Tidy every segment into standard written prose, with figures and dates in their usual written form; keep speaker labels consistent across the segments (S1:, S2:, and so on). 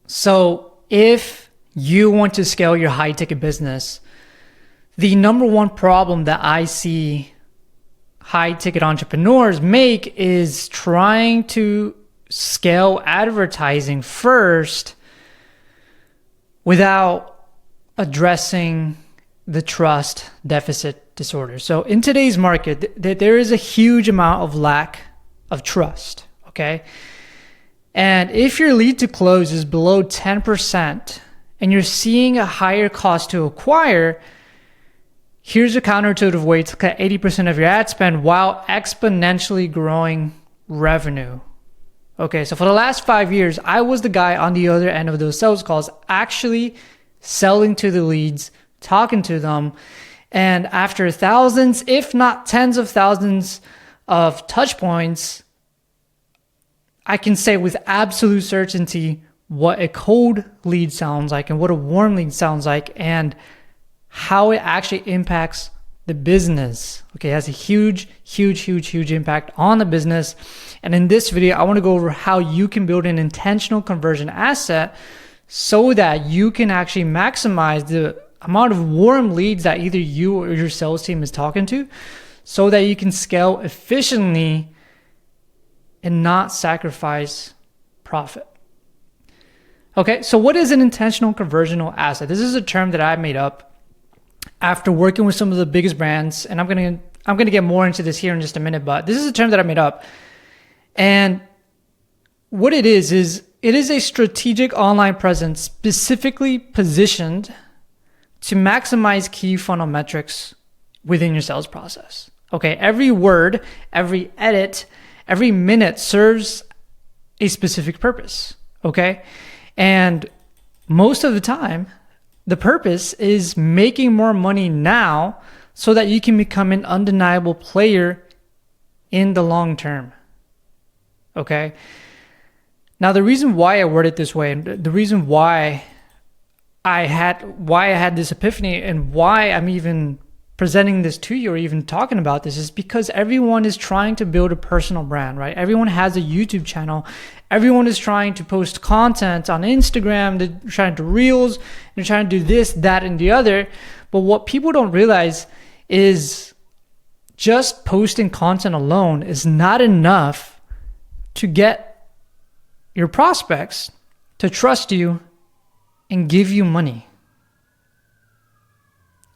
S1: So if you want to scale your high ticket business, the number one problem that I see high ticket entrepreneurs make is trying to scale advertising first without addressing the trust deficit disorder. So in today's market, there is a huge amount of lack of trust, okay? And if your lead to close is below 10% and you're seeing a higher cost to acquire, here's a counterintuitive way to cut 80% of your ad spend while exponentially growing revenue. Okay, so for the last 5 years, I was the guy on the other end of those sales calls, actually selling to the leads, talking to them. And after thousands, if not tens of thousands of touch points, I can say with absolute certainty what a cold lead sounds like and what a warm lead sounds like and how it actually impacts the business. Okay, it has a huge impact on the business. And in this video, I want to go over how you can build an intentional conversion asset so that you can actually maximize the amount of warm leads that either you or your sales team is talking to so that you can scale efficiently and not sacrifice profit. Okay, so what is an intentional conversional asset? This is a term that I made up after working with some of the biggest brands, and I'm gonna get more into this here in just a minute, but this is a term that I made up. And what it is it is a strategic online presence specifically positioned to maximize key funnel metrics within your sales process. Okay, every word, every edit, every minute serves a specific purpose. Okay, and most of the time, the purpose is making more money now so that you can become an undeniable player in the long term. Okay? Now, the reason why I worded it this way, and the reason why I had this epiphany and why I'm even presenting this to you or even talking about this is because everyone is trying to build a personal brand, right? Everyone has a YouTube channel. Everyone is trying to post content on Instagram. They're trying to reels. They're trying to do this, that, and the other. But what people don't realize is just posting content alone is not enough to get your prospects to trust you and give you money.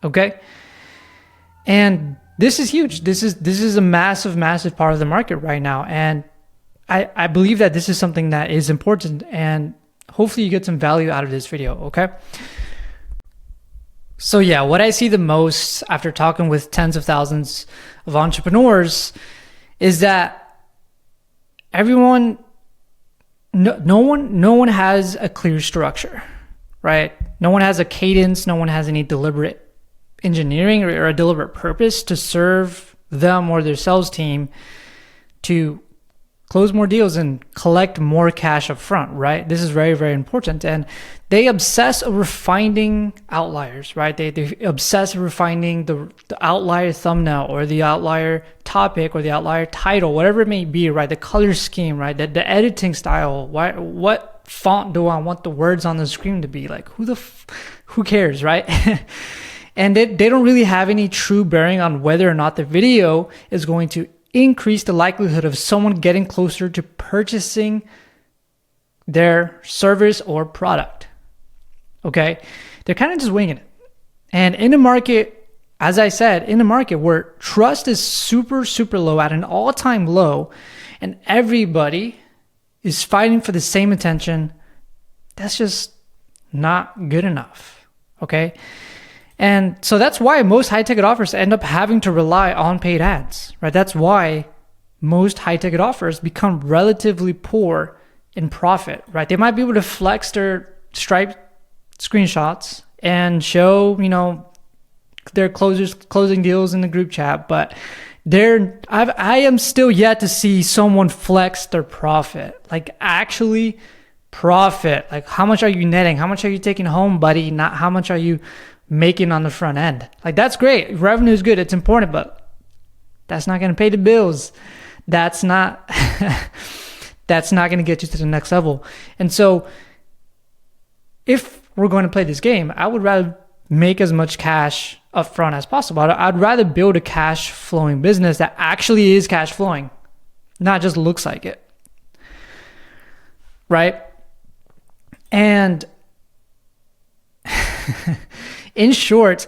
S1: Okay? And this is huge. This is a massive part of the market right now. And I believe that this is something that is important, and hopefully you get some value out of this video, okay? So yeah, what I see the most after talking with tens of thousands of entrepreneurs is that everyone, no one has a clear structure, right? No one has a cadence. No one has any deliberate engineering or a deliberate purpose to serve them or their sales team to close more deals and collect more cash up front, right? This is very important. And they obsess over finding outliers, right? They obsess over finding the outlier thumbnail or the outlier topic or the outlier title, whatever it may be, right? The color scheme, right? The editing style. What font do I want the words on the screen to be? Like, who cares, right? And they don't really have any true bearing on whether or not the video is going to increase the likelihood of someone getting closer to purchasing their service or product. Okay? They're kind of just winging it. And in a market, as I said, in a market where trust is super low, at an all-time low, and everybody is fighting for the same attention, that's just not good enough. Okay? And so that's why most high ticket offers end up having to rely on paid ads, right? That's why most high ticket offers become relatively poor in profit, right? They might be able to flex their Stripe screenshots and show, their closing deals in the group chat, but I am still yet to see someone flex their profit, like actually profit. Like, how much are you netting? How much are you taking home, buddy? Not how much are you making on the front end. Like, that's great. Revenue is good. It's important, but that's not going to pay the bills. That's not going to get you to the next level. And so if we're going to play this game, I would rather make as much cash upfront as possible. I'd rather build a cash flowing business that actually is cash flowing, not just looks like it. Right? And in short,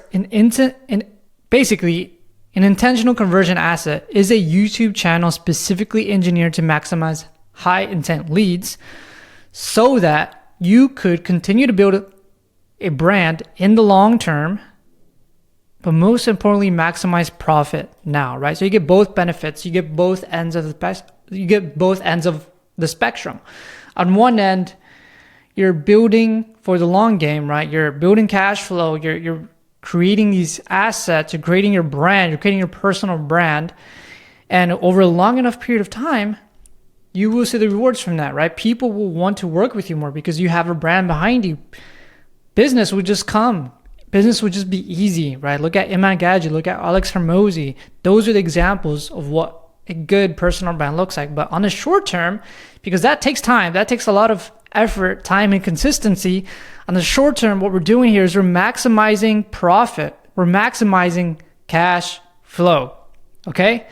S1: basically, an intentional conversion asset is a YouTube channel specifically engineered to maximize high intent leads so that you could continue to build a brand in the long term, but most importantly, maximize profit now, right? So you get both benefits. You get both ends of the spectrum. On one end, you're building for the long game, right? You're building cash flow. You're creating these assets. You're creating your brand. You're creating your personal brand. And over a long enough period of time, you will see the rewards from that, right? People will want to work with you more because you have a brand behind you. Business would just come. Business would just be easy, right? Look at Iman Gadzhi. Look at Alex Hormozi. Those are the examples of what a good personal brand looks like. But on the short term, because that takes time, that takes a lot of effort, time, and consistency. On the short term, what we're doing here is we're maximizing profit. We're maximizing cash flow. Okay?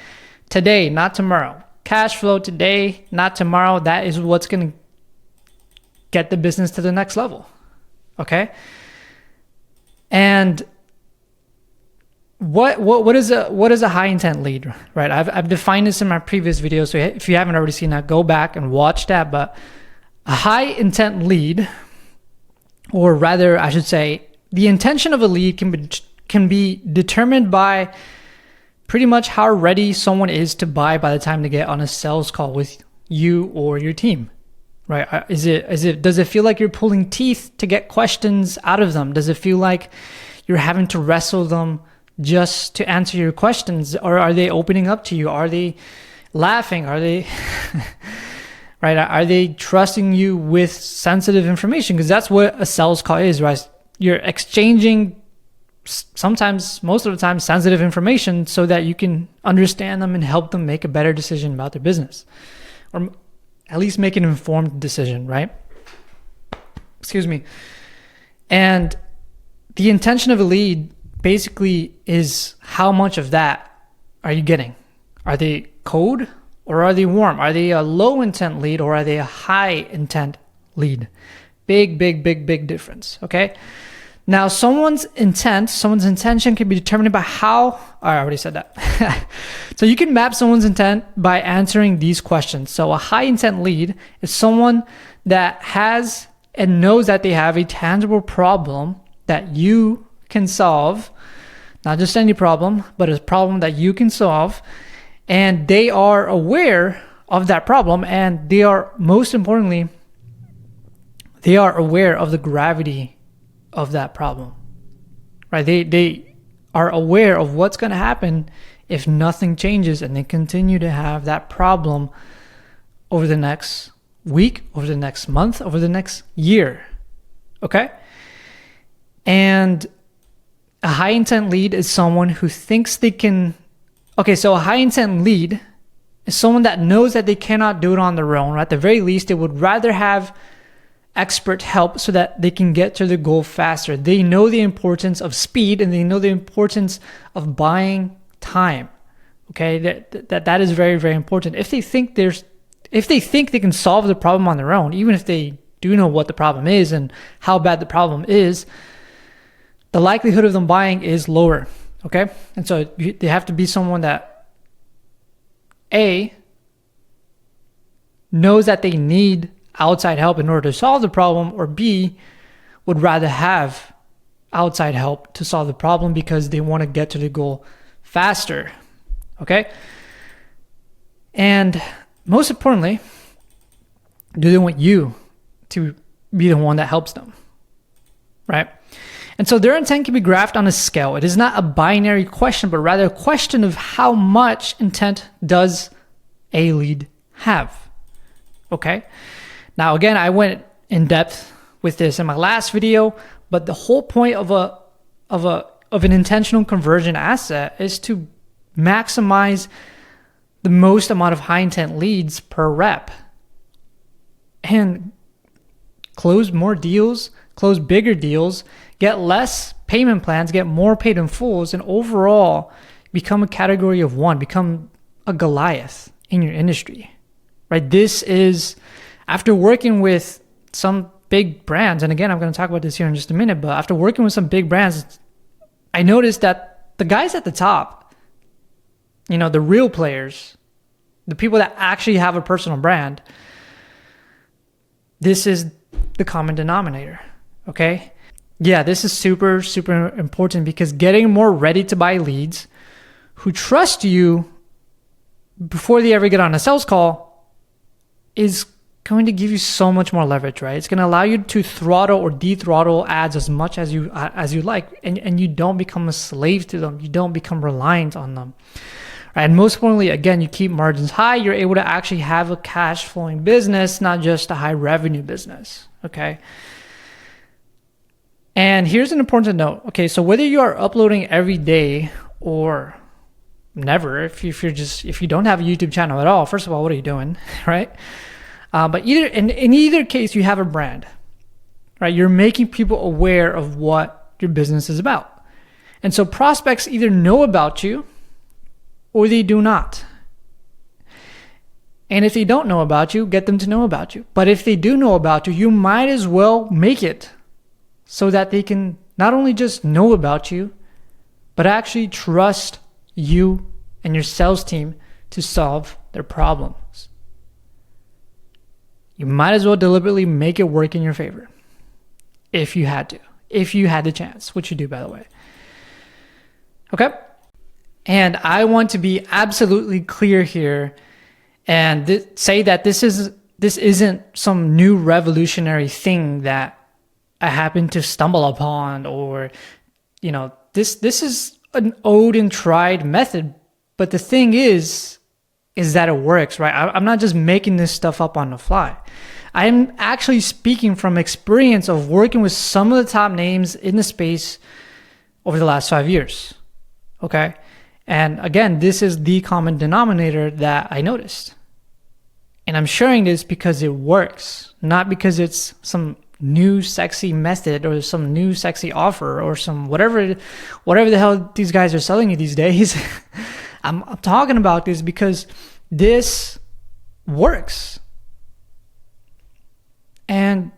S1: Today, not tomorrow. Cash flow today, not tomorrow. That is what's going to get the business to the next level. Okay? And what is a high intent lead, right? I've defined this in my previous video, so if you haven't already seen that, go back and watch that. But a high intent lead, or rather, I should say, the intention of a lead can be determined by pretty much how ready someone is to buy by the time they get on a sales call with you or your team, right? Does it feel like you're pulling teeth to get questions out of them? Does it feel like you're having to wrestle them just to answer your questions? Or are they opening up to you? Are they laughing? Are they right? Are they trusting you with sensitive information? Because that's what a sales call is, right? You're exchanging sometimes, most of the time, sensitive information so that you can understand them and help them make a better decision about their business, or at least make an informed decision, right? Excuse me. And the intention of a lead basically is how much of that are you getting? Are they cold or are they warm? Are they a low intent lead or are they a high intent lead? Big difference, okay? Now, someone's intention can be determined by how, I already said that. So you can map someone's intent by answering these questions. So a high intent lead is someone that has and knows that they have a tangible problem that you can solve, not just any problem, but a problem that you can solve. And they are aware of that problem, and they are, most importantly, they are aware of the gravity of that problem, right? They are aware of what's going to happen if nothing changes and they continue to have that problem over the next week, over the next month, over the next year, okay? And a high intent lead is someone who thinks they can, so a high intent lead is someone that knows that they cannot do it on their own, or at the very least, they would rather have expert help so that they can get to the goal faster. They know the importance of speed and they know the importance of buying time. Okay, that is very, very important. If they think they can solve the problem on their own, even if they do know what the problem is and how bad the problem is, the likelihood of them buying is lower. Okay, and so they have to be someone that A, knows that they need outside help in order to solve the problem, or B, would rather have outside help to solve the problem because they want to get to the goal faster. Okay? And most importantly, do they want you to be the one that helps them? Right? And so their intent can be graphed on a scale. It is not a binary question, but rather a question of how much intent does a lead have. Okay? Now, again, I went in depth with this in my last video, but the whole point of an intentional conversion asset is to maximize the most amount of high intent leads per rep. And close more deals, close bigger deals, get less payment plans, get more paid in fulls, and overall become a category of one, become a Goliath in your industry, right? This is after working with some big brands. And again, I'm going to talk about this here in just a minute, but after working with some big brands, I noticed that the guys at the top, the real players, the people that actually have a personal brand, this is the common denominator, okay? Yeah, this is super, super important because getting more ready to buy leads who trust you before they ever get on a sales call is going to give you so much more leverage, right? It's going to allow you to throttle or de-throttle ads as much as you like, and you don't become a slave to them. You don't become reliant on them. Right? And most importantly, again, you keep margins high. You're able to actually have a cash flowing business, not just a high revenue business. Okay. And here's an important note. Okay. So whether you are uploading every day or never, if you don't have a YouTube channel at all, first of all, what are you doing? Right. But in either case, you have a brand, right? You're making people aware of what your business is about. And so prospects either know about you or they do not. And if they don't know about you, get them to know about you. But if they do know about you, you might as well make it so that they can not only just know about you, but actually trust you and your sales team to solve their problems. You might as well deliberately make it work in your favor if you had the chance, which you do, by the way. Okay? And I want to be absolutely clear here and say that this isn't some new revolutionary thing that I happened to stumble upon, or this is an old and tried method. But the thing is that it works, right? I'm not just making this stuff up on the fly. I'm actually speaking from experience of working with some of the top names in the space over the last 5 years. Okay? And again, this is the common denominator that I noticed. And I'm sharing this because it works, not because it's some new sexy method or some new sexy offer or some whatever the hell these guys are selling you these days. I'm talking about this because this works. And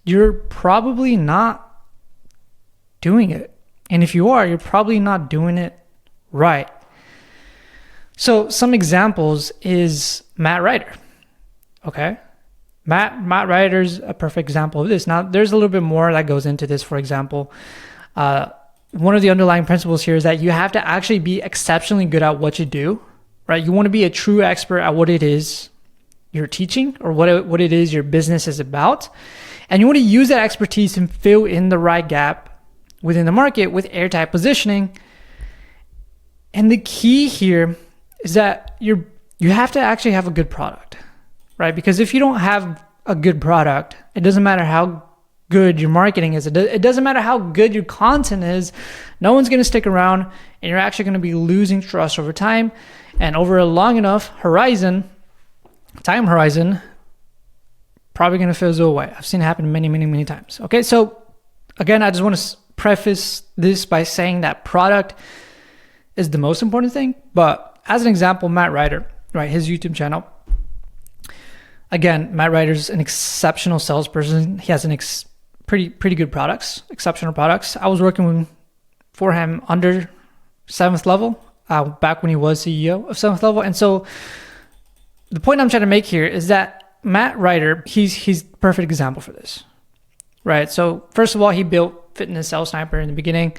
S1: you're probably not doing it. And if you are, you're probably not doing it right. So some examples is Matt Ryder. Okay. Matt Ryder's a perfect example of this. Now, there's a little bit more that goes into this. For example, one of the underlying principles here is that you have to actually be exceptionally good at what you do, right? You want to be a true expert at what it is you're teaching or what it is your business is about. And you want to use that expertise to fill in the right gap within the market with airtight positioning. And the key here is that you have to actually have a good product, right? Because if you don't have a good product, it doesn't matter how good your marketing is. It doesn't matter how good your content is. No one's going to stick around, and you're actually going to be losing trust over time. And over a long enough time horizon, probably going to fizzle away. I've seen it happen many, many, many times. Okay, so again, I just want to preface this by saying that product is the most important thing. But as an example, Matt Ryder, right, his YouTube channel. Again, Matt Ryder's an exceptional salesperson. He has pretty good products, exceptional products. I was working for him under 7th Level back when he was CEO of 7th Level. And so the point I'm trying to make here is that Matt Ryder, he's the perfect example for this, right? So first of all, he built Fitness Sales Sniper in the beginning,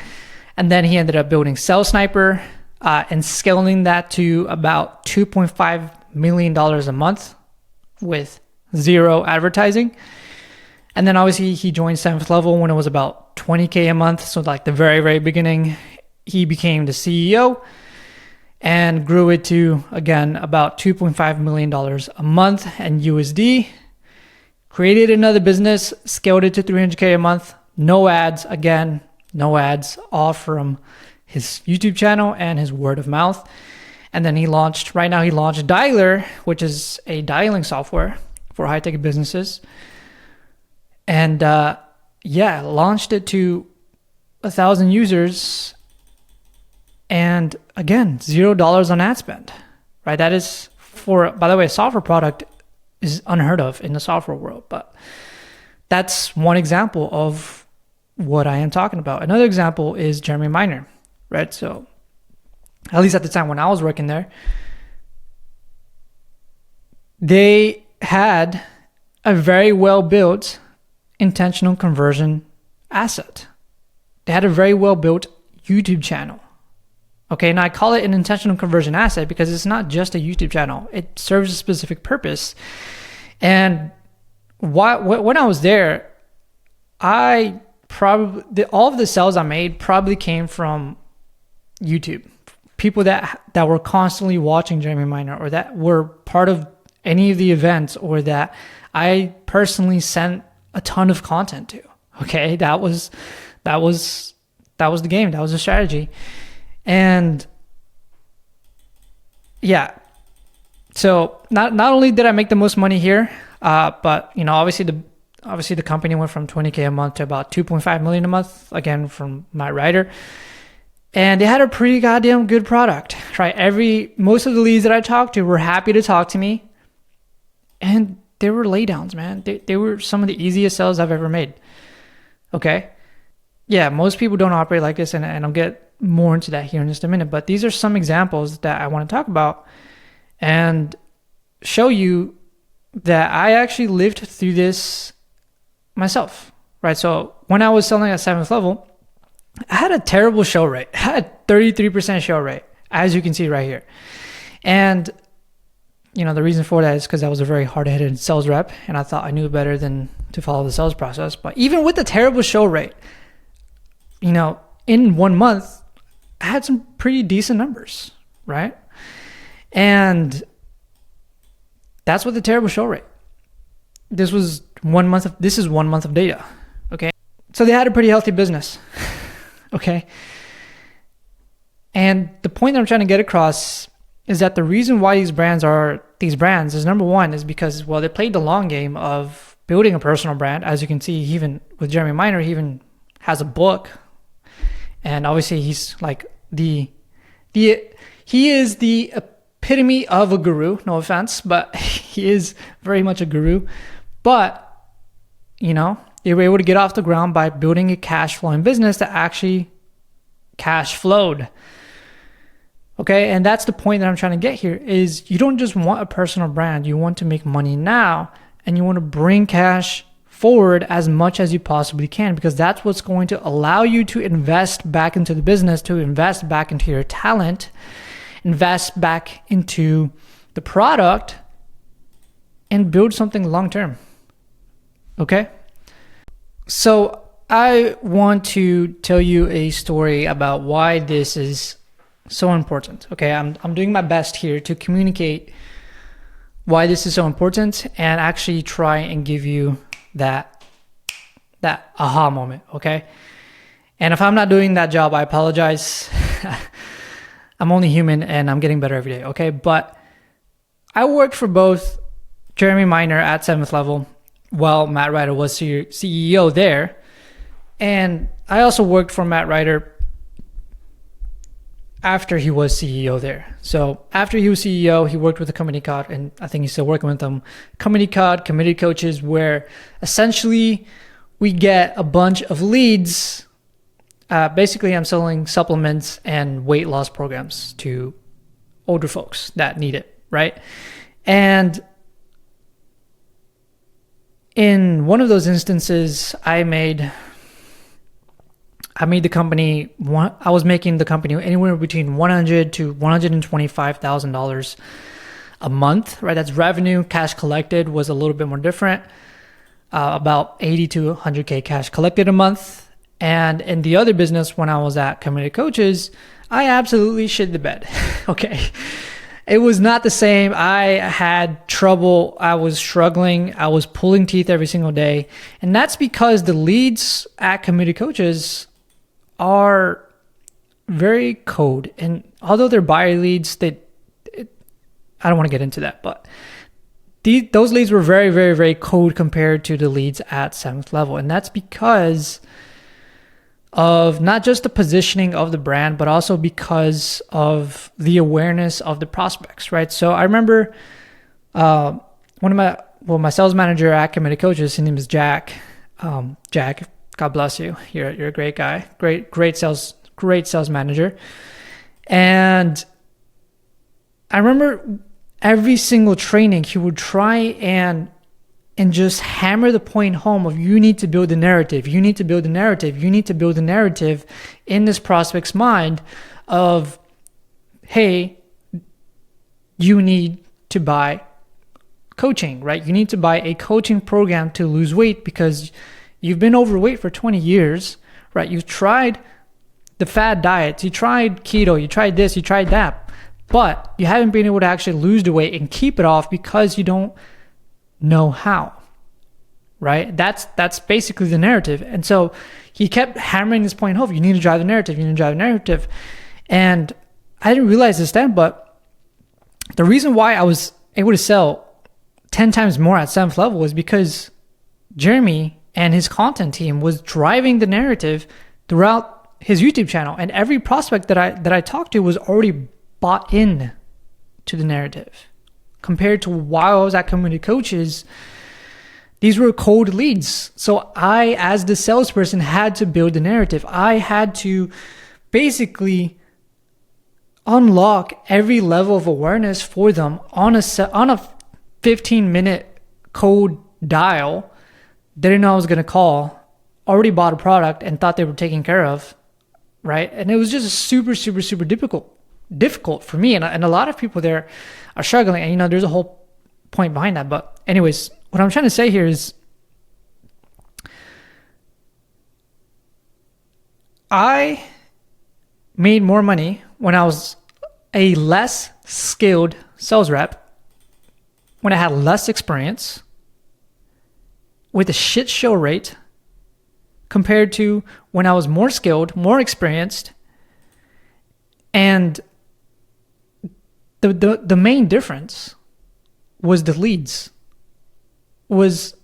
S1: and then he ended up building Sales Sniper and scaling that to about $2.5 million a month with zero advertising. And then obviously he joined 7th Level when it was about $20K a month. So like the very, very beginning, he became the CEO and grew it to, again, about $2.5 million a month and USD. Created another business, scaled it to $300K a month. No ads, again, no ads, all from his YouTube channel and his word of mouth. And then he launched Dialer, which is a dialing software for high-tech businesses. And launched it to 1,000 users. And again, $0 on ad spend, right? That is by the way, a software product is unheard of in the software world, but that's one example of what I am talking about. Another example is Jeremy Miner, right? So at least at the time when I was working there, they had a very well built intentional conversion asset. They had a very well built YouTube channel. Okay, and I call it an intentional conversion asset because it's not just a YouTube channel. It serves a specific purpose. And when I was there, all of the sales I made probably came from YouTube. People that were constantly watching Jeremy Miner, or that were part of any of the events, or that I personally sent a ton of content to. Okay, that was the game. That was the strategy. And yeah, so not only did I make the most money here, but obviously the company went from $20K a month to about $2.5 million a month, again from Matt Ryder, and they had a pretty goddamn good product, right? Most of the leads that I talked to were happy to talk to me, and they were laydowns, man. They were some of the easiest sales I've ever made. Okay, yeah, most people don't operate like this, and I'll get more into that here in just a minute, but these are some examples that I want to talk about and show you that I actually lived through this myself, right? So when I was selling at 7th level, I had a terrible show rate. I had 33% show rate, as you can see right here. And the reason for that is because I was a very hard-headed sales rep, and I thought I knew better than to follow the sales process. But even with the terrible show rate, in 1 month, I had some pretty decent numbers, right? And that's with the terrible show rate. This is 1 month of data, okay? So they had a pretty healthy business, okay? And the point that I'm trying to get across is that the reason why these brands is, number one, is because, they played the long game of building a personal brand. As you can see, even with Jeremy Miner, he even has a book. And obviously he's like he is the epitome of a guru, no offense, but he is very much a guru. But, they were able to get off the ground by building a cash flowing business that actually cash flowed. Okay, and that's the point that I'm trying to get here is you don't just want a personal brand, you want to make money now, and you want to bring cash forward as much as you possibly can, because that's what's going to allow you to invest back into the business, to invest back into your talent, invest back into the product, and build something long term. Okay? So I want to tell you a story about why this is so important. Okay, I'm doing my best here to communicate why this is so important and actually try and give you that aha moment, okay? And if I'm not doing that job, I apologize. I'm only human and I'm getting better every day, okay? But I worked for both Jeremy Miner at 7th level while Matt Ryder was CEO there. And I also worked for Matt Ryder after he was CEO there. So after he was CEO, he worked with a company called, and I think he's still working with them, company called Committed Coaches, where essentially we get a bunch of leads. Basically, I'm selling supplements and weight loss programs to older folks that need it, right? And in one of those instances, I was making the company anywhere between $100,000 to $125,000 a month, right? That's revenue. Cash collected was a little bit more different, about 80 to 100K cash collected a month. And in the other business, when I was at Committed Coaches, I absolutely shit the bed. Okay. It was not the same. I had trouble. I was struggling. I was pulling teeth every single day. And that's because the leads at Committed Coaches are very cold. And although they're buyer leads, I don't want to get into that, but those leads were very, very, very cold compared to the leads at 7th level. And that's because of not just the positioning of the brand, but also because of the awareness of the prospects, right? So I remember my sales manager at Committed Coaches, his name is Jack. Jack, God bless you. You're a great guy. Great sales manager. And I remember every single training he would try and just hammer the point home of you need to build the narrative. You need to build the narrative. You need to build the narrative in this prospect's mind of, hey, you need to buy coaching, right? You need to buy a coaching program to lose weight because you've been overweight for 20 years, right? You've tried the fad diets, you tried keto, you tried this, you tried that, but you haven't been able to actually lose the weight and keep it off because you don't know how, right? That's basically the narrative. And so he kept hammering this point home. You need to drive the narrative. You need to drive the narrative. And I didn't realize this then, but the reason why I was able to sell 10 times more at 7th level was because Jeremy and his content team was driving the narrative throughout his YouTube channel. And every prospect that I talked to was already bought in to the narrative. Compared to while I was at Committed Coaches, these were cold leads. So I, as the salesperson, had to build the narrative. I had to basically unlock every level of awareness for them on a 15-minute cold dial. They didn't know I was going to call, already bought a product and thought they were taken care of, right? And it was just super, super, super difficult for me. And a lot of people there are struggling. And, there's a whole point behind that. But anyways, what I'm trying to say here is I made more money when I was a less skilled sales rep, when I had less experience, with a shit show rate, compared to when I was more skilled, more experienced. And the main difference was the leads, was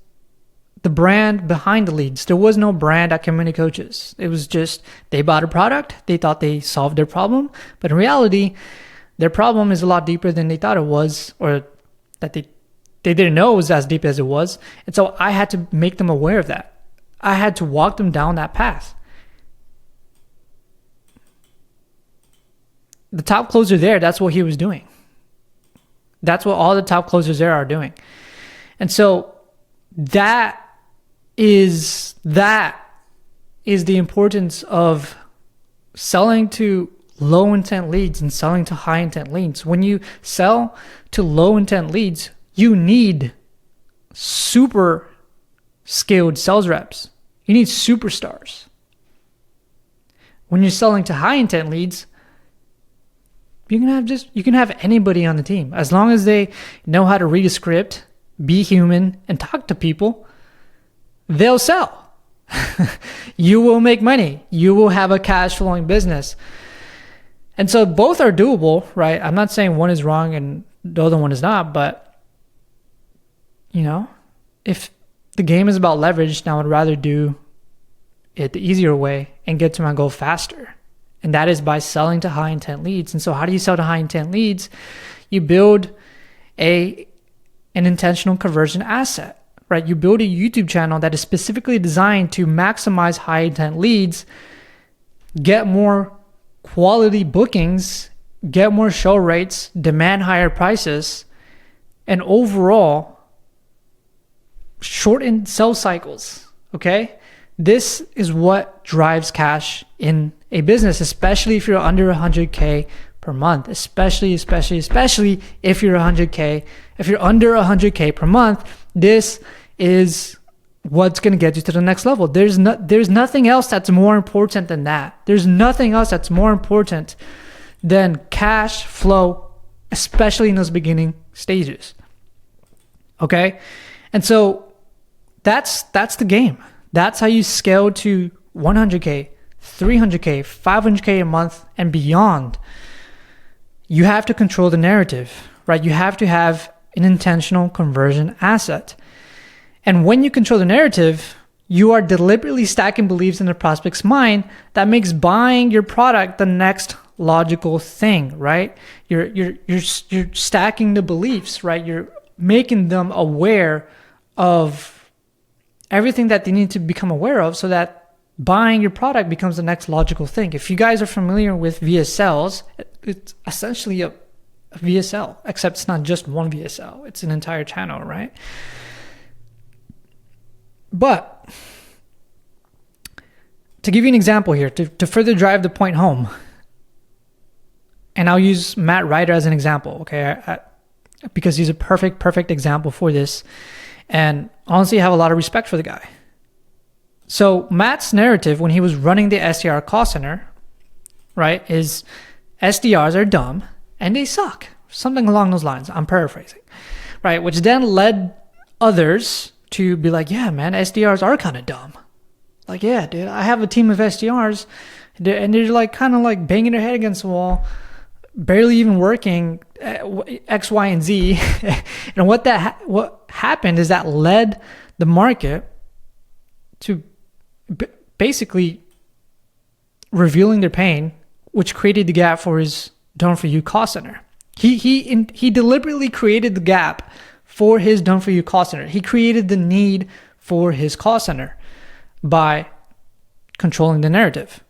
S1: the brand behind the leads. There was no brand at Committed Coaches. It was just they bought a product, they thought they solved their problem, but in reality, their problem is a lot deeper than they thought it was, or that they didn't know it was as deep as it was. And so I had to make them aware of that. I had to walk them down that path. The top closer there, that's what he was doing. That's what all the top closers there are doing. And so that is the importance of selling to low intent leads and selling to high intent leads. When you sell to low intent leads, you need super skilled sales reps. You need superstars. When you're selling to high intent leads, you can have anybody on the team. As long as they know how to read a script, be human, and talk to people, they'll sell. You will make money. You will have a cash flowing business. And so both are doable, right? I'm not saying one is wrong and the other one is not, but if the game is about leverage, then I would rather do it the easier way and get to my goal faster. And that is by selling to high intent leads. And so how do you sell to high intent leads? You build an intentional conversion asset, right? You build a YouTube channel that is specifically designed to maximize high intent leads, get more quality bookings, get more show rates, demand higher prices, and overall shorten sales cycles, okay? This is what drives cash in a business, especially if you're under 100K per month, especially if you're 100K. If you're under 100K per month, this is what's going to get you to the next level. There's nothing else that's more important than that. There's nothing else that's more important than cash flow, especially in those beginning stages. Okay? And so that's the game. That's how you scale to 100K, 300K, 500K a month and beyond. You have to control the narrative, right? You have to have an intentional conversion asset. And when you control the narrative, you are deliberately stacking beliefs in the prospect's mind that makes buying your product the next logical thing, right? You're stacking the beliefs, right? You're making them aware of everything that they need to become aware of so that buying your product becomes the next logical thing. If you guys are familiar with VSLs, it's essentially a VSL, except it's not just one VSL. It's an entire channel, right? But to give you an example here, to further drive the point home, and I'll use Matt Ryder as an example, okay? Because he's a perfect example for this. And honestly, I have a lot of respect for the guy. So Matt's narrative when he was running the SDR call center, right, is SDRs are dumb and they suck. Something along those lines. I'm paraphrasing, right? Which then led others to be like, yeah, man, SDRs are kind of dumb. Like, yeah, dude, I have a team of SDRs and they're like kind of like banging their head against the wall, barely even working X, Y, and Z. And what happened is that led the market to basically revealing their pain, which created the gap for his Done For You call center. He deliberately created the gap for his Done For You call center. He created the need for his call center by controlling the narrative,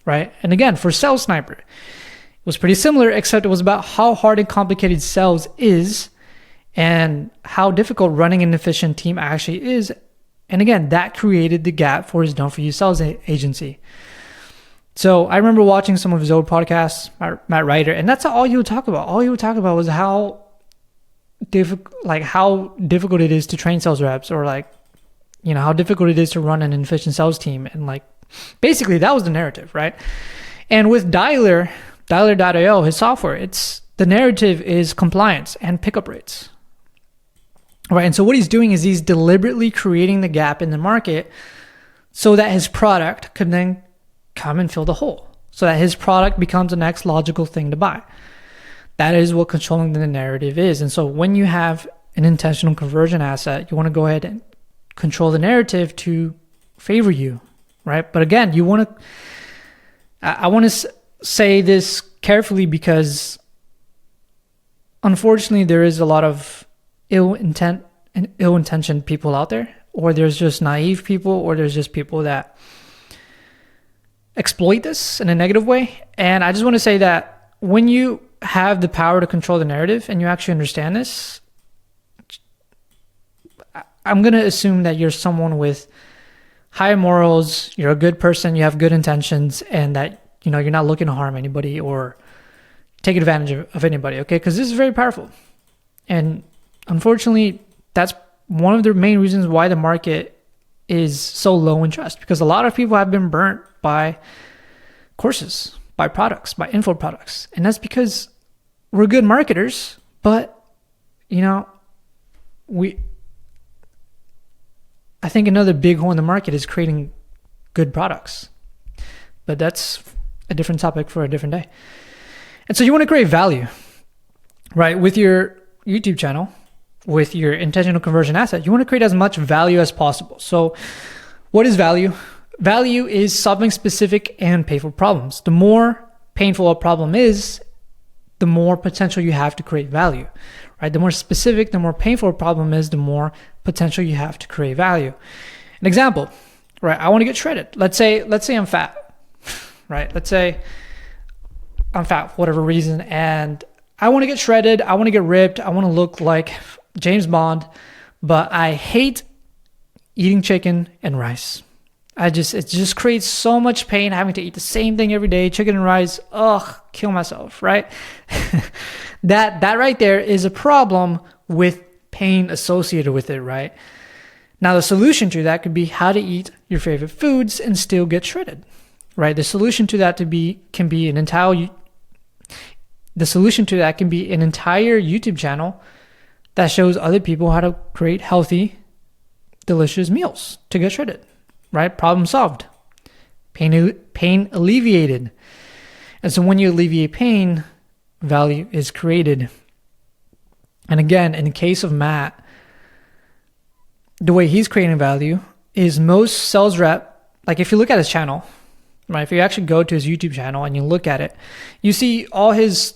S1: right? And again, for Sales Sniper, it was pretty similar, except it was about how hard and complicated sales is and how difficult running an efficient team actually is. And again, that created the gap for his Done For You sales agency. So I remember watching some of his old podcasts, Matt Ryder, and that's all he would talk about. All he would talk about was how difficult it is to train sales reps, or like, you know, how difficult it is to run an efficient sales team. And like, basically that was the narrative, right? And with Dialer.io, his software, the narrative is compliance and pickup rates, right? And so what he's doing is he's deliberately creating the gap in the market so that his product could then come and fill the hole, so that his product becomes the next logical thing to buy. That is what controlling the narrative is. And so when you have an intentional conversion asset, you want to go ahead and control the narrative to favor you, right? But again, I want to say this carefully, because unfortunately there is a lot of ill-intentioned people out there, or there's just naive people, or there's just people that exploit this in a negative way. And I just want to say that when you have the power to control the narrative and you actually understand this, I'm going to assume that you're someone with high morals, you're a good person, you have good intentions, and that, you know, you're not looking to harm anybody or take advantage of anybody, okay? Because this is very powerful. And unfortunately, that's one of the main reasons why the market is so low in trust, because a lot of people have been burnt by courses, by products, by info products. And that's because we're good marketers, but, you know, I think another big hole in the market is creating good products. But that's a different topic for a different day. And so you want to create value, right? With your YouTube channel, with your intentional conversion asset, you want to create as much value as possible. So what is value? Value is solving specific and painful problems. The more painful a problem is, the more potential you have to create value, right? The more specific, the more painful a problem is, the more potential you have to create value. An example, right? I want to get shredded. Let's say I'm fat, right? Let's say I'm fat for whatever reason, and I want to get shredded. I want to get ripped. I want to look like James Bond, but I hate eating chicken and rice. It just creates so much pain having to eat the same thing every day, chicken and rice. Ugh, kill myself, right? That right there is a problem with pain associated with it, right? Now the solution to that could be how to eat your favorite foods and still get shredded, right? The solution to that can be an entire YouTube channel that shows other people how to create healthy, delicious meals to get shredded, right? Problem solved. Pain alleviated. And so when you alleviate pain, value is created. And again, in the case of Matt, the way he's creating value is most sales rep, like if you look at his channel, right? If you actually go to his YouTube channel and you look at it, you see all his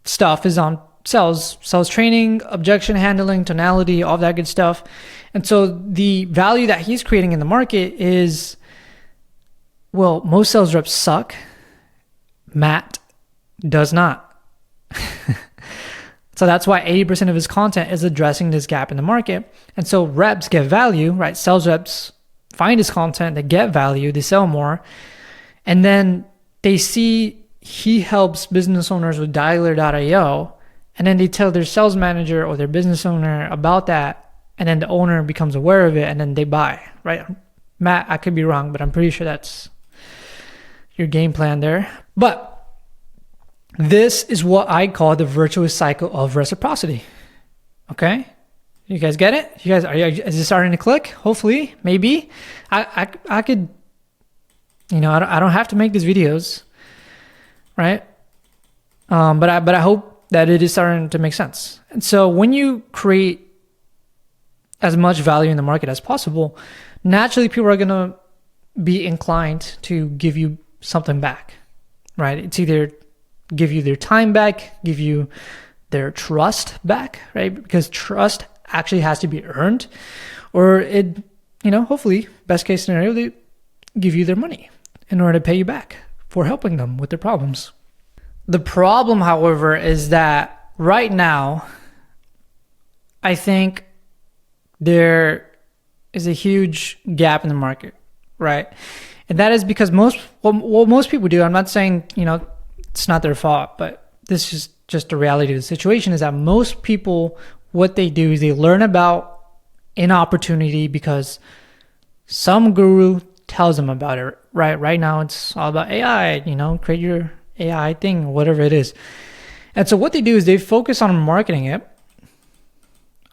S1: stuff is on sales training, objection handling, tonality, all that good stuff. And so the value that he's creating in the market is, well, most sales reps suck. Matt does not. So that's why 80% of his content is addressing this gap in the market. And so reps get value, right? Sales reps find his content, they get value, they sell more. And then they see he helps business owners with Dialer.io. And then they tell their sales manager or their business owner about that. And then the owner becomes aware of it and then they buy, right? Matt, I could be wrong, but I'm pretty sure that's your game plan there. But this is what I call the virtuous cycle of reciprocity. Okay? You guys get it? You guys, is it starting to click? Hopefully, maybe. I could, I don't have to make these videos, right? But I hope that it is starting to make sense. And so when you create as much value in the market as possible, naturally people are going to be inclined to give you something back, right? It's either give you their time back, give you their trust back, right? Because trust actually has to be earned, or it, hopefully, best case scenario, they give you their money in order to pay you back for helping them with their problems. The problem, however, is that right now, I think there is a huge gap in the market, right? And that is because what most people do, I'm not saying, it's not their fault, but this is just the reality of the situation, is that most people, what they do is they learn about an opportunity because some guru tells them about it, right? Right now it's all about AI, create your AI thing, whatever it is. And so what they do is they focus on marketing it,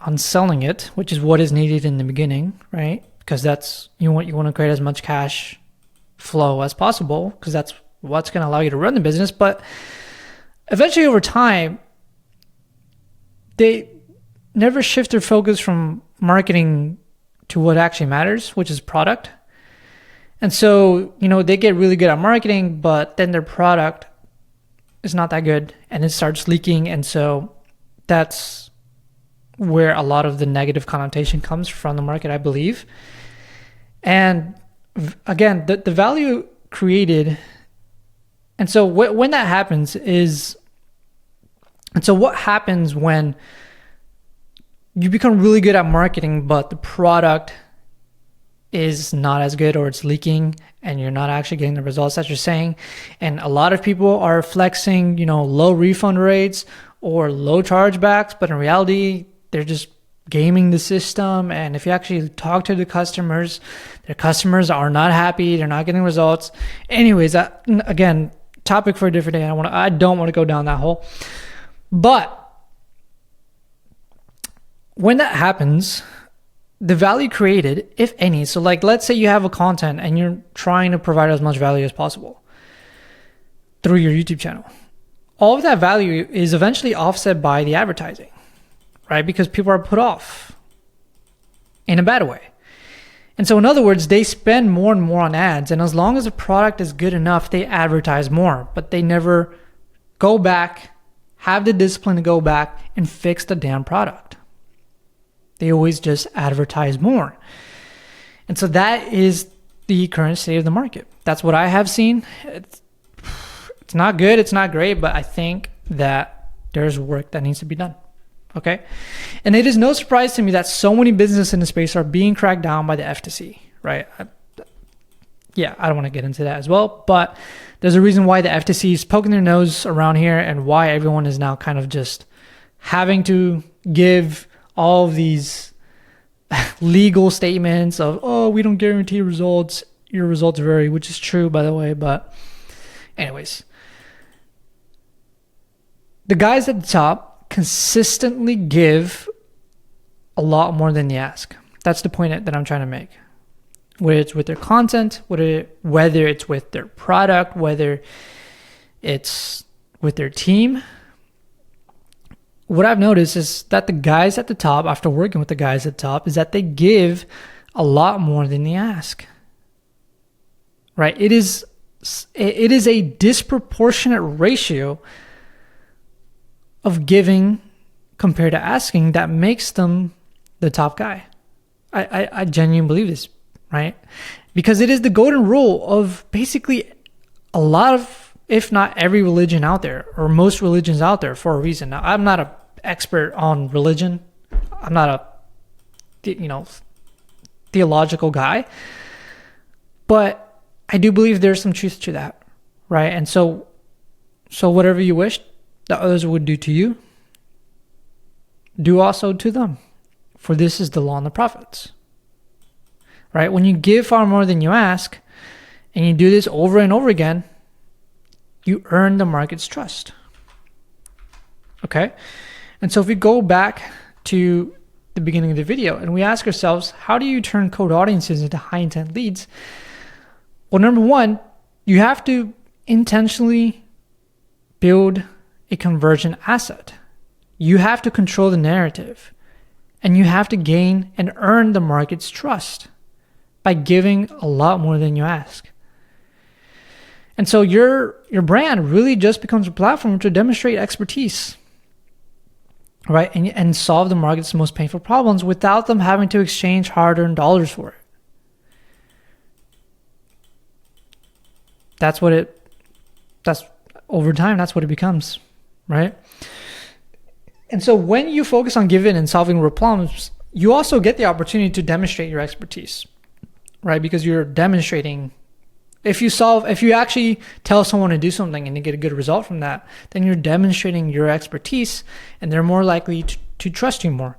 S1: on selling it, which is what is needed in the beginning, right? Because that's, you want to create as much cash flow as possible, because that's what's going to allow you to run the business. But eventually over time, they never shift their focus from marketing to what actually matters, which is product. And so, they get really good at marketing, but then their product is not that good and it starts leaking. And so that's where a lot of the negative connotation comes from the market, I believe. And again, the value created. And so when that happens and so what happens when you become really good at marketing, but the product is not as good, or it's leaking and you're not actually getting the results that you're saying. And a lot of people are flexing, low refund rates or low chargebacks, but in reality, they're just gaming the system. And if you actually talk to the customers, their customers are not happy. They're not getting results. Anyways, again, topic for a different day. I don't want to go down that hole. But when that happens, the value created, if any, so like let's say you have a content and you're trying to provide as much value as possible through your YouTube channel, all of that value is eventually offset by the advertising, right? Because people are put off in a bad way. And so in other words, they spend more and more on ads, and as long as the product is good enough, they advertise more, but they never go back, have the discipline to go back and fix the damn product. They always just advertise more. And so that is the current state of the market. That's what I have seen. It's not good, it's not great, but I think that there's work that needs to be done. Okay. And it is no surprise to me that so many businesses in the space are being cracked down by the FTC, right? I don't want to get into that as well, but there's a reason why the FTC is poking their nose around here and why everyone is now kind of just having to give all of these legal statements of, oh, we don't guarantee results. Your results vary, which is true, by the way. But anyways, the guys at the top consistently give a lot more than they ask. That's the point that I'm trying to make. Whether it's with their content, whether it's with their product, whether it's with their team, what I've noticed is that the guys at the top, after working with the guys at the top, is that they give a lot more than they ask. Right? It is a disproportionate ratio of giving compared to asking that makes them the top guy. I genuinely believe this, right? Because it is the golden rule of basically a lot of, if not every religion out there, or most religions out there for a reason. Now, I'm not an expert on religion. I'm not a, theological guy. But I do believe there's some truth to that, right? And so whatever you wish that others would do to you, do also to them. For this is the law and the prophets. Right? When you give far more than you ask, and you do this over and over again, you earn the market's trust. Okay? And so if we go back to the beginning of the video and we ask ourselves, how do you turn cold audiences into high intent leads? Well, number one, you have to intentionally build a conversion asset. You have to control the narrative, and you have to gain and earn the market's trust by giving a lot more than you ask. And so your brand really just becomes a platform to demonstrate expertise, right? And solve the market's most painful problems without them having to exchange hard-earned dollars for it. That's over time, that's what it becomes, right? And so when you focus on giving and solving real problems, you also get the opportunity to demonstrate your expertise, right? Because you're demonstrating, if you actually tell someone to do something and you get a good result from that, then you're demonstrating your expertise, and they're more likely to trust you more,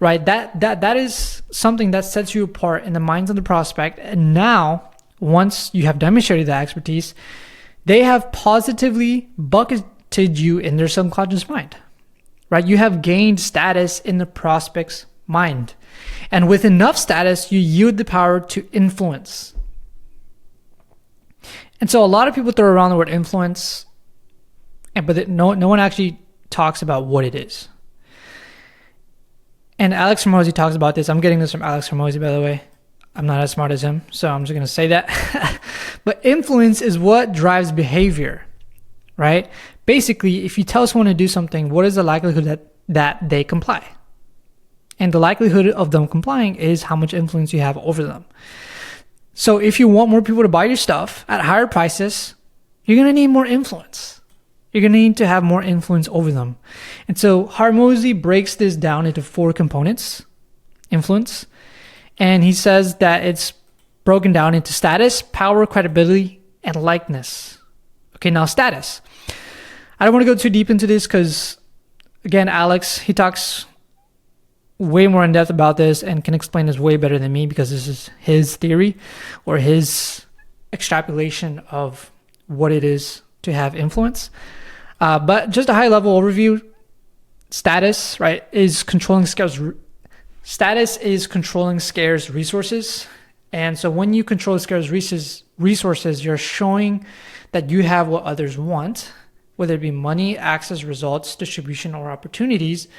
S1: right? That is something that sets you apart in the minds of the prospect. And now, once you have demonstrated that expertise, they have positively bucketed you in their subconscious mind. Right? You have gained status in the prospect's mind. And with enough status, you yield the power to influence. And so a lot of people throw around the word influence, but no one actually talks about what it is. And Alex Hormozi talks about this. I'm getting this from Alex Hormozi, by the way. I'm not as smart as him, so I'm just going to say that. But influence is what drives behavior, right? Basically, if you tell someone to do something, what is the likelihood that they comply? And the likelihood of them complying is how much influence you have over them. So if you want more people to buy your stuff at higher prices, you're going to need more influence. You're going to need to have more influence over them. And so Hormozi breaks this down into 4 components, influence. And he says that it's broken down into status, power, credibility, and likeness. Okay, now status. I don't want to go too deep into this because, again, Alex, he talks way more in depth about this and can explain this way better than me because this is his theory or his extrapolation of what it is to have influence. But just a high-level overview, status, right, is controlling scarce. Status is controlling scarce resources. And so when you control scarce resources, you're showing that you have what others want, whether it be money, access, results, distribution, or opportunities.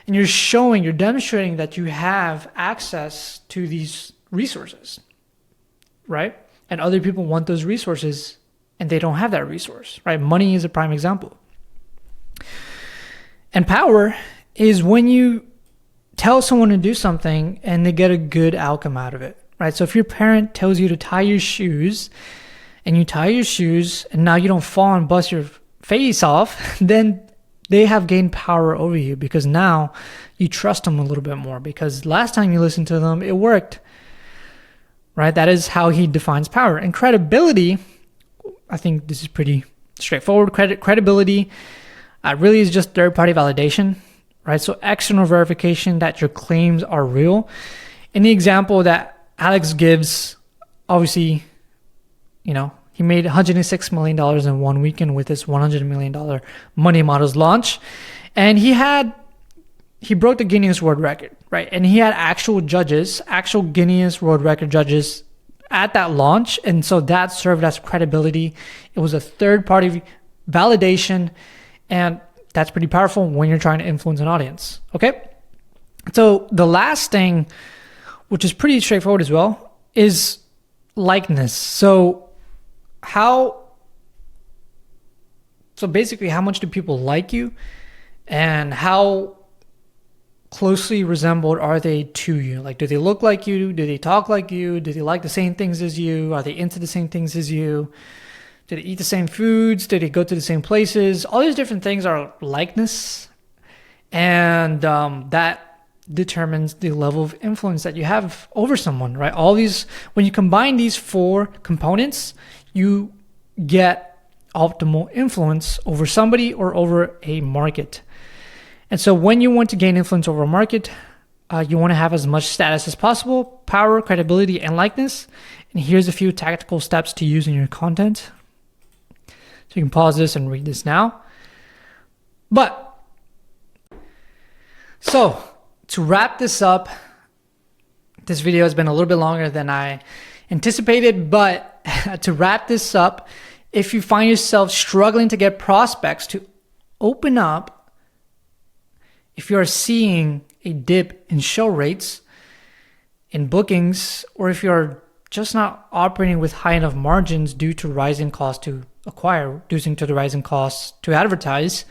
S1: And you're demonstrating that you have access to these resources, right? And other people want those resources and they don't have that resource, right? Money is a prime example. And power is when you tell someone to do something and they get a good outcome out of it, right? So if your parent tells you to tie your shoes and you tie your shoes and now you don't fall and bust your face off, then they have gained power over you because now you trust them a little bit more because last time you listened to them, it worked, right? That is how he defines power. And credibility, I think this is pretty straightforward. Credibility really is just third-party validation, right? So external verification that your claims are real. In the example that Alex gives, obviously, he made $106 million in 1 weekend with this $100 million Money Models launch. And he broke the Guinness World Record, right? And he had actual Guinness World Record judges at that launch. And so that served as credibility. It was a third-party validation. And that's pretty powerful when you're trying to influence an audience. Okay. So the last thing, which is pretty straightforward as well, is likeness. So basically how much do people like you, and how closely resembled are they to you? Like, do they look like you? Do they talk like you? Do they like the same things as you? Are they into the same things as you? Do they eat the same foods? Do they go to the same places? All these different things are likeness. And that determines the level of influence that you have over someone, right? All these, when you combine these 4 components, you get optimal influence over somebody or over a market. And so when you want to gain influence over a market, you want to have as much status as possible, power, credibility, and likeness. And here's a few tactical steps to use in your content. So you can pause this and read this now. So to wrap this up, this video has been a little bit longer than I anticipated, but to wrap this up, if you find yourself struggling to get prospects to open up, if you're seeing a dip in show rates, in bookings, or if you're just not operating with high enough margins due to rising costs to acquire, due to the rising costs to advertise,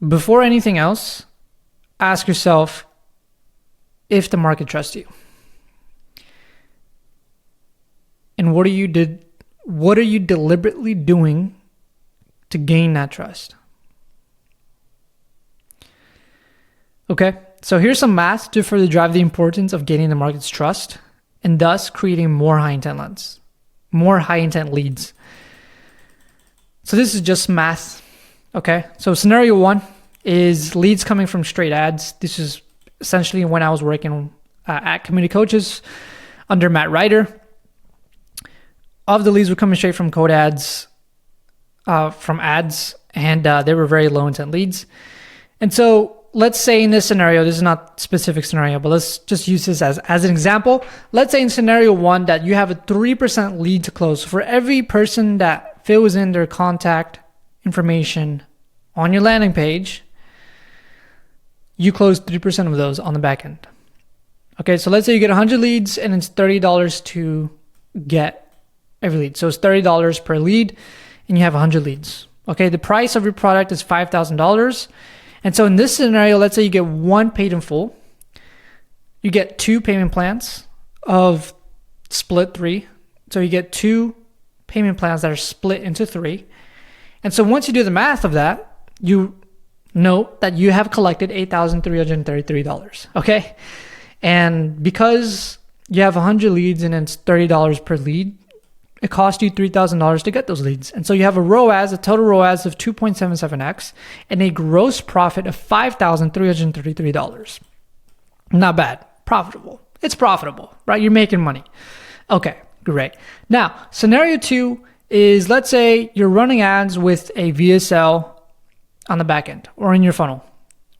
S1: before anything else, ask yourself if the market trusts you. And what are you deliberately doing to gain that trust? Okay, so here's some math to further drive the importance of gaining the market's trust and thus creating more high intent leads. So this is just math. Okay, so scenario 1 is leads coming from straight ads. This is essentially when I was working at Community Coaches under Matt Ryder. Of the leads were coming straight from code ads, from ads, and they were very low intent leads. And so let's say in this scenario, this is not a specific scenario, but let's just use this as an example. Let's say in scenario 1 that you have a 3% lead to close. For every person that fills in their contact information on your landing page, you close 3% of those on the back end. Okay, so let's say you get 100 leads and it's $30 to get every lead. So it's $30 per lead and you have 100 leads. Okay, the price of your product is $5,000. And so in this scenario, let's say you get 1 paid in full. You get 2 payment plans of split 3. So you get 2 payment plans that are split into 3. And so once you do the math of that, you note that you have collected $8,333, okay? And because you have 100 leads and it's $30 per lead, it cost you $3,000 to get those leads. And so you have a total ROAS of 2.77x and a gross profit of $5,333. Not bad, profitable. It's profitable, right? You're making money. Okay, great. Now, scenario 2 is, let's say you're running ads with a VSL on the back end or in your funnel,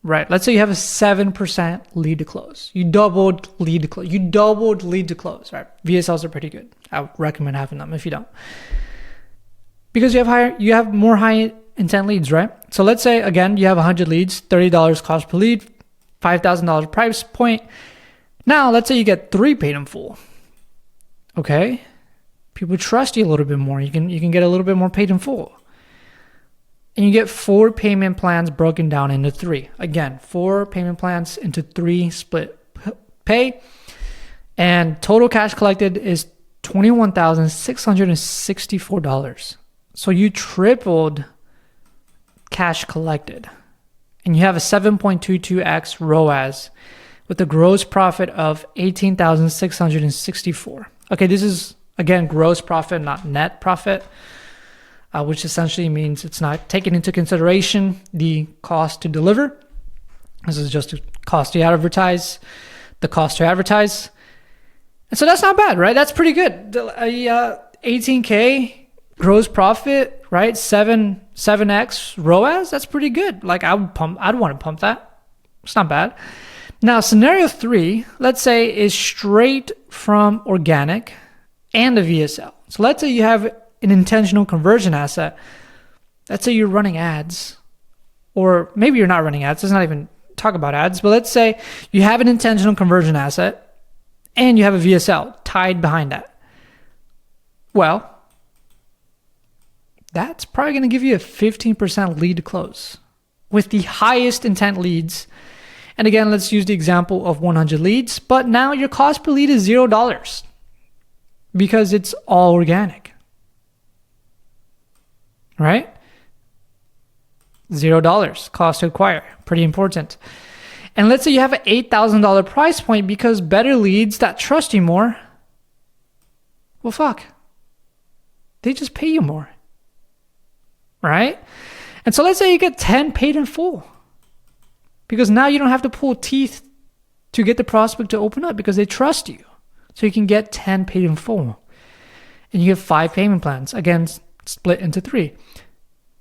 S1: right? Let's say you have a 7% lead to close. You doubled lead to close, right? VSLs are pretty good. I would recommend having them if you don't. Because you have more high intent leads, right? So let's say, again, you have 100 leads, $30 cost per lead, $5,000 price point. Now, let's say you get 3 paid in full. Okay? People trust you a little bit more. You can get a little bit more paid in full. And you get 4 payment plans broken down into 3. Again, 4 payment plans into 3 split pay. And total cash collected is $21,664. So you tripled cash collected. And you have a 7.22x ROAS with a gross profit of $18,664. Okay, this is, again, gross profit, not net profit. Which essentially means it's not taking into consideration the cost to deliver. This is just the cost to advertise. And so that's not bad, right? That's pretty good. 18K gross profit, right? 7x ROAS, that's pretty good. Like I'd want to pump that. It's not bad. Now, scenario 3, let's say, is straight from organic and a VSL. So let's say you have an intentional conversion asset let's say you're running ads, or maybe you're not running ads. Let's not even talk about ads, but let's say you have an intentional conversion asset and you have a VSL tied behind that. Well, that's probably going to give you a 15% lead to close with the highest intent leads. And again, let's use the example of 100 leads, but now your cost per lead is $0 because it's all organic, right? $0 cost to acquire, pretty important. And let's say you have an $8,000 price point because better leads that trust you more, well, fuck, they just pay you more, right? And so let's say you get 10 paid in full because now you don't have to pull teeth to get the prospect to open up because they trust you. So you can get 10 paid in full and you get 5 payment plans, again, split into 3.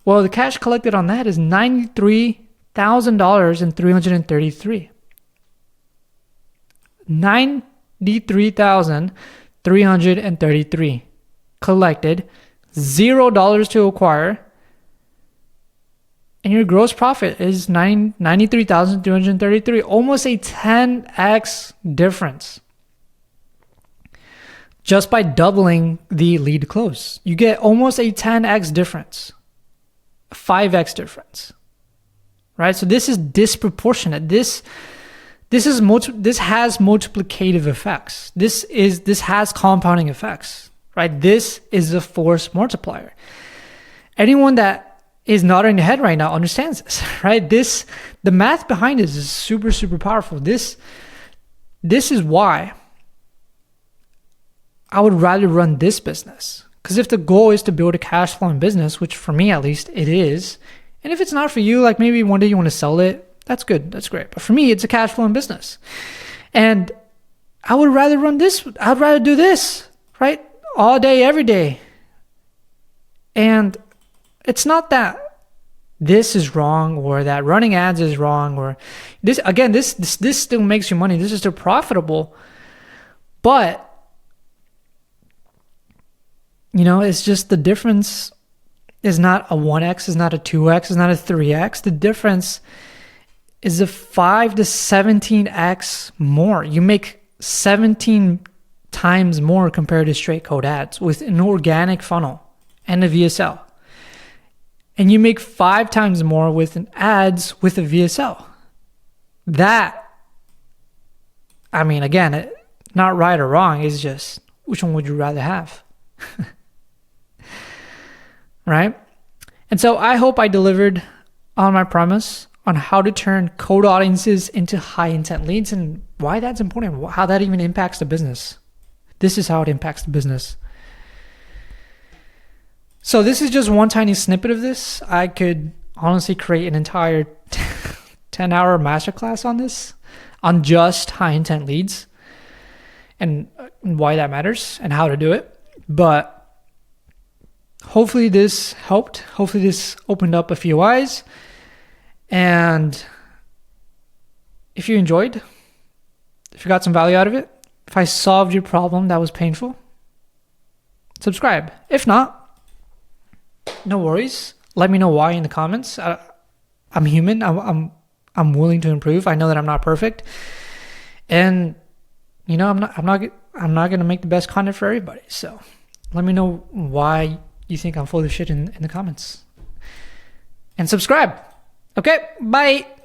S1: Well, the cash collected on that is $93,333. $93,333 collected, $0 to acquire, and your gross profit is $93,333, almost a 10x difference. Just by doubling the lead close, you get almost a 10x difference, 5x difference, right? So this is disproportionate. This has multiplicative effects. This has compounding effects, right? This is a force multiplier. Anyone that is nodding their head right now understands this, right? The math behind this is super, super powerful. This is why I would rather run this business. Because if the goal is to build a cash flowing business, which for me at least it is, and if it's not for you, like maybe one day you want to sell it, that's good, that's great. But for me, it's a cash flowing business. And I would rather run this, I'd rather do this, right? All day, every day. And it's not that this is wrong or that running ads is wrong or this, again, this still makes you money. This is still profitable. But it's just the difference is not a 1x, is not a 2x, is not a 3x. The difference is a 5 to 17x more. You make 17 times more compared to straight code ads with an organic funnel and a VSL. And you make 5 times more with an ads with a VSL. That, again, not right or wrong, it's just which one would you rather have? Right? And so I hope I delivered on my promise on how to turn cold audiences into high intent leads and why that's important, how that even impacts the business. This is how it impacts the business. So this is just one tiny snippet of this. I could honestly create an entire 10-hour masterclass on this, on just high intent leads and why that matters and how to do it. But hopefully this helped. Hopefully this opened up a few eyes. And if you enjoyed, if you got some value out of it, if I solved your problem that was painful, subscribe. If not, no worries. Let me know why in the comments. I'm human. I'm willing to improve. I know that I'm not perfect. And I'm not going to make the best content for everybody. So let me know why you think I'm full of shit in the comments. And subscribe. Okay, bye.